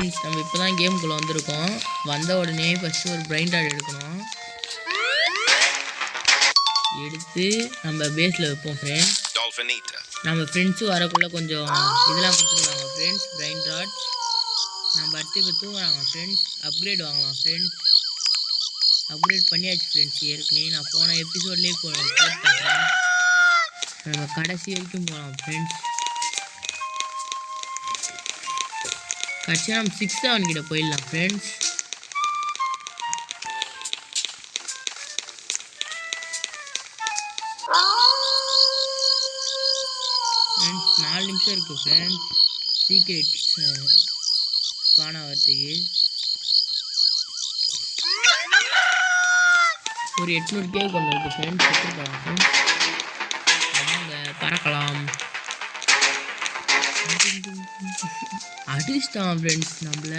Friends நம்ம இப்போ தான் கேமுக்குள்ளே வந்திருக்கோம். வந்த உடனே ஃபஸ்ட்டு ஒரு பிரைன் ராட் எடுக்கணும். எடுத்து நம்ம பேஸில் வைப்போம் ஃப்ரெண்ட்ஸ். நம்ம ஃப்ரெண்ட்ஸும் வரக்குள்ளே கொஞ்சம் இதெல்லாம் கொடுத்துருவாங்க ஃப்ரெண்ட்ஸ். பிரைன் ராட் நம்ம அடுத்து இப்போ தூங்குறாங்க ஃப்ரெண்ட்ஸ். அப்கிரேட் வாங்கலாம் ஃப்ரெண்ட்ஸ். அப்கிரேட் பண்ணியாச்சு ஃப்ரெண்ட்ஸ். ஏற்கனவே நான் போன எபிசோட்லேயே போட்டேன் ஃப்ரெண்ட்ஸ். நம்ம கடைசி வரைக்கும் போகலாம் ஃப்ரெண்ட்ஸ். கடைசியாக நம்ம 6-7 கிட்ட போயிடலாம் ஃப்ரெண்ட்ஸ். ஃப்ரெண்ட்ஸ் 4 நிமிஷம் இருக்குது ஃப்ரெண்ட்ஸ். சீக்ரெட் ஸ்பான் ஆகிறதுக்கு ஒரு 800 கேக் ஒன்று இருக்குது ஃப்ரெண்ட்ஸ். எடுத்துக்கலாம் ஃப்ரெண்ட்ஸ். வாங்க பறக்கலாம். அடிச்சிட்டான் ஃப்ரெண்ட்ஸ் நம்மள.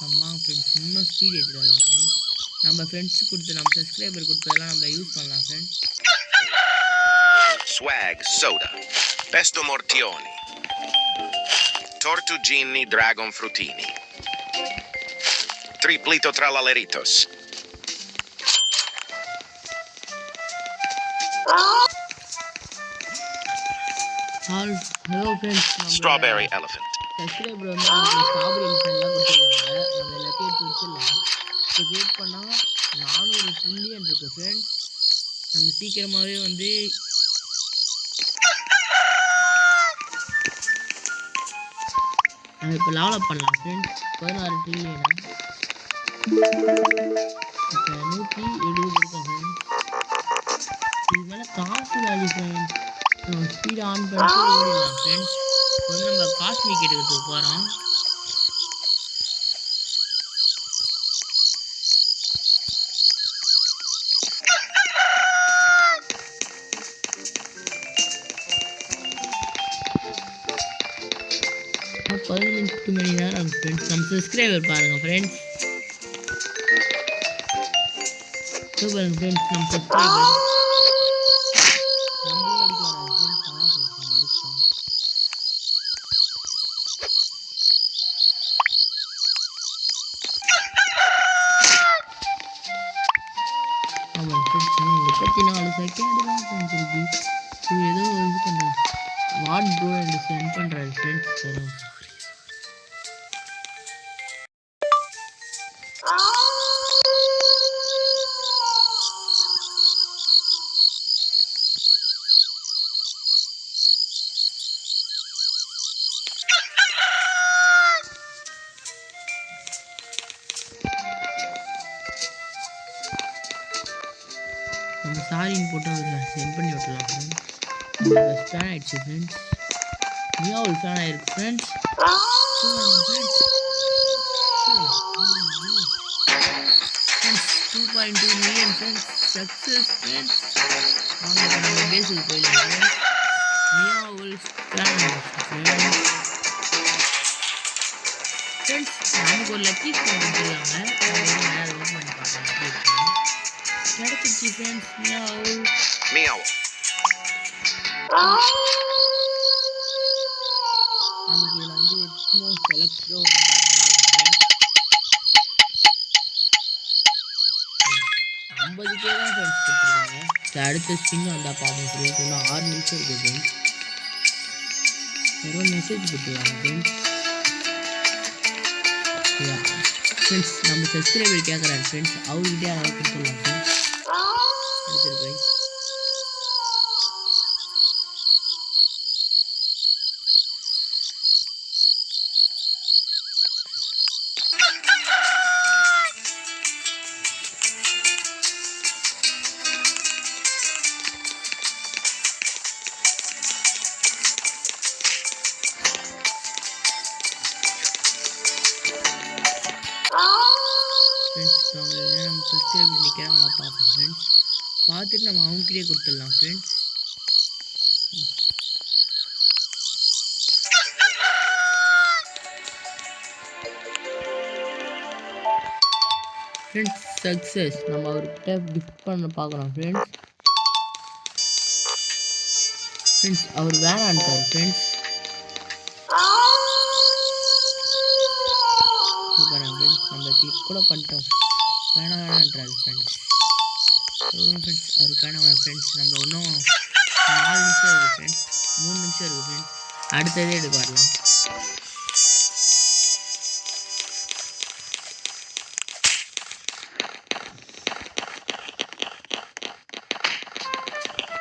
ஆமாம் ஃப்ரெண்ட்ஸ் இன்னும் ஸ்பீட் ஏற்றிடலாம் ஃப்ரெண்ட்ஸ். நம்ம ஃப்ரெண்ட்ஸ் கொடுத்து நம்ம சப்ஸ்கிரைபர் கொடுத்ததெல்லாம் நம்ம யூஸ் பண்ணலாம் friends. Swag soda, pesto mortioni, tortuggini dragon fruttini, triplito tralaleritos. Hello friends. Strawberry elephant. Subscriber வந்து ஸ்ட்ராபெரி எல்லாம் கொடுத்துருக்காங்க. நம்ம எல்லாத்தையும் எடுத்து வச்சிடலாம். இப்போ கிரியேட் பண்ணால் 400 ட்ரில்லியன் இருக்குது ஃப்ரெண்ட்ஸ். நம்ம சீக்கிரமாகவே வந்து நம்ம இப்போ லெவலப் பண்ணலாம் ஃப்ரெண்ட்ஸ். 16 ட்ரில்லியனா இப்போ 170 இருக்கும் ஃப்ரெண்ட்ஸ். இது மேலே காசு வேல்யூ ஃப்ரெண்ட்ஸ். நம்ம ஸ்பீட் ஆன் பண்ணிட்டு ஓடிடலாம் ஃப்ரெண்ட்ஸ். இப்போ வந்து நம்ம காஸ்மிக் எடுக்கிறதுக்கு போகிறோம். இன்னும் 15 மணி நேரம் ஃப்ரெண்ட்ஸ். நம்ம சப்ஸ்கிரைபர் பாருங்கள் ஃப்ரெண்ட்ஸ். பாருங்கள் ஃப்ரெண்ட்ஸ் நம்ம சப்ஸ்கிரைபர் நம்மளே அடிக்க வராங்க ஃப்ரெண்ட்ஸ். அதான் ஃப்ரெண்ட்ஸ் நம்ம அடிச்சிட்டோம். ஆமாம் ஃப்ரெண்ட்ஸ் 34 செகண்ட் தான் ஃப்ரெண்ட்ஸ் இருக்குது. இது ஏதோ இது பண்ணுறேன் வாட் ப்ரோ என்று சென்ட் பண்ணுறாரு ஃப்ரெண்ட்ஸ். தரும் நம்ம சாரின்னு போட்டு அதில் சென்ட் பண்ணி விட்டுலாம் ஃப்ரெண்ட்ஸ். ஸ்பேன் ஆகிடுச்சு ஃப்ரெண்ட்ஸ். மியாவில் ஸ்பேன் ஆகிருக்கு friends. 2.2 million friends. Success friends. வாங்க இப்போ நம்ம பேஸுக்கு போயிடலாம் ஃப்ரெண்ட்ஸ். மியாவில் ஸ்பேன் ஆகிடுச்சு ஃப்ரெண்ட்ஸ். நமக்கு ஒரு லக்கி ஸ்பேன் கொடுத்துருக்காங்க. அதை ஓப்பன் பண்ணி பார்க்கலாம். கிடைச்சிச்சு ஃப்ரெண்ட்ஸ். Meow. நமக்கு இதில் வந்து எக்ஸ்மோ செலக்டோ 50K தான் ஃப்ரெண்ட்ஸ் கொடுத்துருக்காங்க. அடுத்த ஸ்பின் வந்தால் பார்ப்போம் ஃப்ரெண்ட்ஸ். இன்னும் 6 நிமிஷம் இருக்குது ஃப்ரெண்ட்ஸ். ஒரு மெசேஜ் கொடுத்துருக்காங்க ஃப்ரெண்ட்ஸ். ஃப்ரெண்ட்ஸ் நம்ம சப்ஸ்கிரைபர் கேட்குறாரு ஃப்ரெண்ட்ஸ். அவர்கிட்டே யாராவது கொடுத்துடலாம் ஃப்ரெண்ட்ஸ். எடுத்துகிட்டு போய் ஃப்ரெண்ட்ஸ் நம்ம சப்ஸ்கிரைபர் நிற்கிறாங்களா பார்ப்போம் ஃப்ரெண்ட்ஸ். பார்த்துட்டு நம்ம அவங்ககிட்டே கொடுத்துடலாம் ஃப்ரெண்ட்ஸ். Friends success. நம்ம அவர்கிட்ட கிஃப்ட் பண்ண பார்க்குறோம் ஃப்ரெண்ட்ஸ். ஃப்ரெண்ட்ஸ் அவர் வேணான்ட்டார் ஃப்ரெண்ட்ஸ். பாருங்க ஃப்ரெண்ட்ஸ், நம்ம கிளிக் கூட பண்ணிட்டோம், வேணான்றாரு ஃப்ரெண்ட்ஸ். சொல்லுங்க ஃப்ரெண்ட்ஸ், அவருக்கு வேணாம் ஃப்ரெண்ட்ஸ். நம்ம இன்னும் 4 நிமிஷம் இருக்குது ஃப்ரெண்ட்ஸ், 3 நிமிஷம் இருக்குது ஃப்ரெண்ட்ஸ். அடுத்ததே எடுக்க வரலாம்.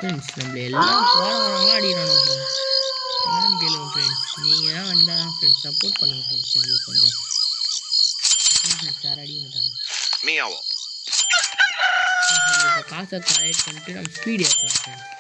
ஃப்ரெண்ட்ஸ் நம்மள எல்லாம் போகிறவங்களாம் அடிக்கிறானோ ஃப்ரெண்ட்ஸ், என்னன்னு கேளுங்க ஃப்ரெண்ட்ஸ். நீங்கள் தான் வந்தால் தான் ஃப்ரெண்ட்ஸ் சப்போர்ட் பண்ணுங்கள் ஃப்ரெண்ட்ஸ் எங்களுக்கு கொஞ்சம். ஃப்ரெண்ட்ஸ் யாரும் அடிக்க மாட்டாங்க. Meow. நம்ம இப்போ காசை கலெக்ட் பண்ணிட்டு நம்ம ஸ்பீட் ஏற்றலாம் ஃப்ரெண்ட்ஸ்.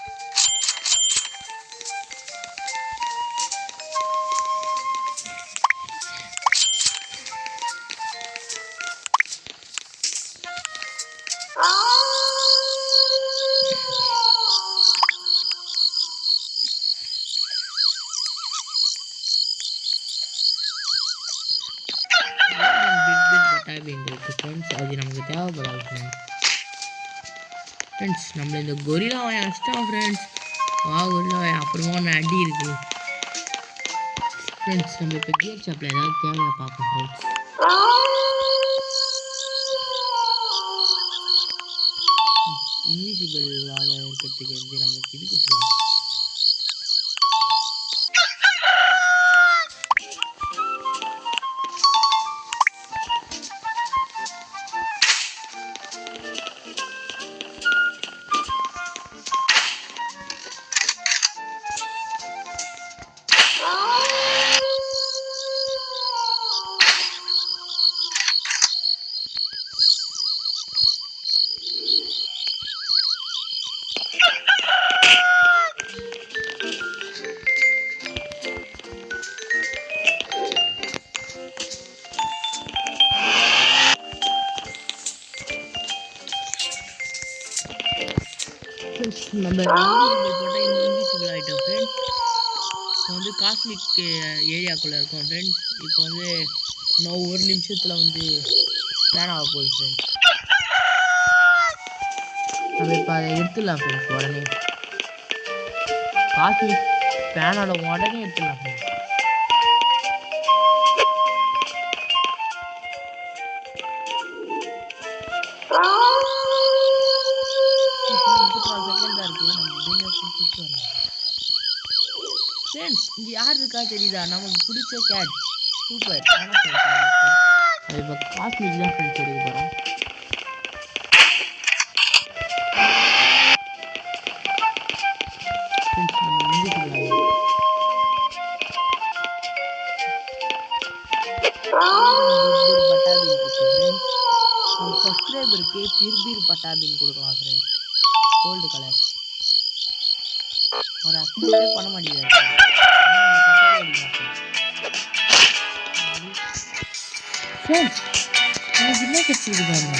ஃப்ரெண்ட்ஸ் அது நமக்கு தேவைப்படாது ஃப்ரெண்ட்ஸ். ஃப்ரெண்ட்ஸ் நம்மள இந்த கொரில்லா வாய அடிச்சிட்டான் ஃப்ரெண்ட்ஸ். கொரில்லா வாய அப்புறமா ஒன்று அடி இருக்குது ஃப்ரெண்ட்ஸ். நம்ம இப்போ கியர் ஷாப்பில் ஏதாவது தேவையாக பார்ப்போம் ஃப்ரெண்ட்ஸ். இன்விசிபிளாக இருக்கிறதுக்கு வந்து நமக்கு இது கொடுத்துருவாங்க. நம்ம இன்விசிபிள் போட்டால் இன்விசிபிள் ஆகிட்டோம் ஃப்ரெண்ட்ஸ். இப்போ வந்து காஸ்மிக் ஏரியாக்குள்ளே இருக்கோம் ஃப்ரெண்ட்ஸ். இப்போ வந்து இன்னும் 1 நிமிஷத்தில் வந்து ஸ்பேன் ஆக போகுது ஃப்ரெண்ட்ஸ். நம்ம இப்போ அதை எடுத்துடலாம் ஃப்ரெண்ட்ஸ். உடனே காஸ்மிக் ஸ்பேனோட உடனே எடுத்துடலாம் ஃப்ரெண்ட்ஸ். செகண்ட் தான் இருக்குது. நம்ம ஃப்ரெண்ட்ஸ் இங்கே யார் இருக்கா தெரியுதா? நமக்கு பிடிச்ச கேட் சூப்பர். ஆனால் ஃப்ரெண்ட்ஸ் அது இப்போ காஸ்மிக் தான் ஃப்ரெண்ட்ஸ் எடுக்க போகிறோம். ஃப்ரெண்ட்ஸ் நம்ம இன்விசிபிள் பட்டாபின் இருக்கு ஃப்ரெண்ட்ஸ். நம்ம சப்ஸ்கிரைபருக்கு பிர்பீர் பட்டாபின் கொடுக்கலாம் ஃப்ரெண்ட்ஸ். கோல்டு கலர் ஒரு அக்செப்டே பண்ண மாட்டேங்கிறாரு. ஃப்ரெண்ட்ஸ் எனக்கு என்ன கட்சிக்கு பாருங்க.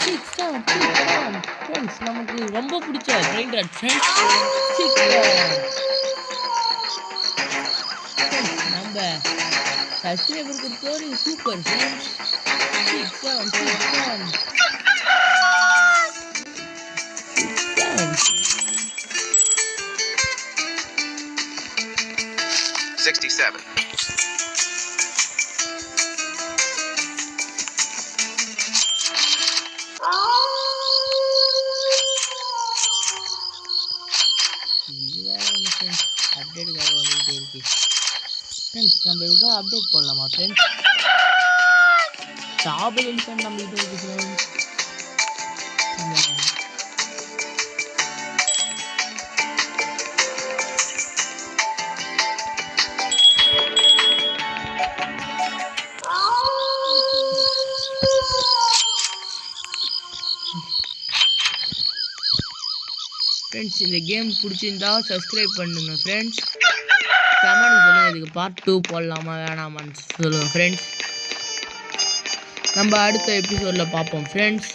6 7 ஃப்ரெண்ட்ஸ் நமக்கு ரொம்ப பிடிச்ச ட்ரெயின் ராட் ஃப்ரெண்ட்ஸ். 6 நம்ம சப்ஸ்கிரைபர் கொடுத்தோரு சூப்பர் ஃப்ரெண்ட்ஸ். 6 7 67. அப்டேட்டுக்காக வந்துகிட்டே இருக்கு ஃப்ரெண்ட்ஸ். நம்ம எதுக்காக அப்டேட் போடலாமா ஃப்ரெண்ட்ஸ்? டாபிக் இன்ஃபன் நம்ம கிட்ட இருக்கு ஃப்ரெண்ட்ஸ். ஃப்ரெண்ட்ஸ் இந்த கேம் பிடிச்சிருந்தா சப்ஸ்கிரைப் பண்ணுங்கள் ஃப்ரெண்ட்ஸ். கமெண்ட் சொல்லுங்கள் இதுக்கு பார்ட் 2 போடலாமா வேணாமான்னு சொல்லுங்கள் ஃப்ரெண்ட்ஸ். நம்ம அடுத்த எபிசோடில் பார்ப்போம் ஃப்ரெண்ட்ஸ்.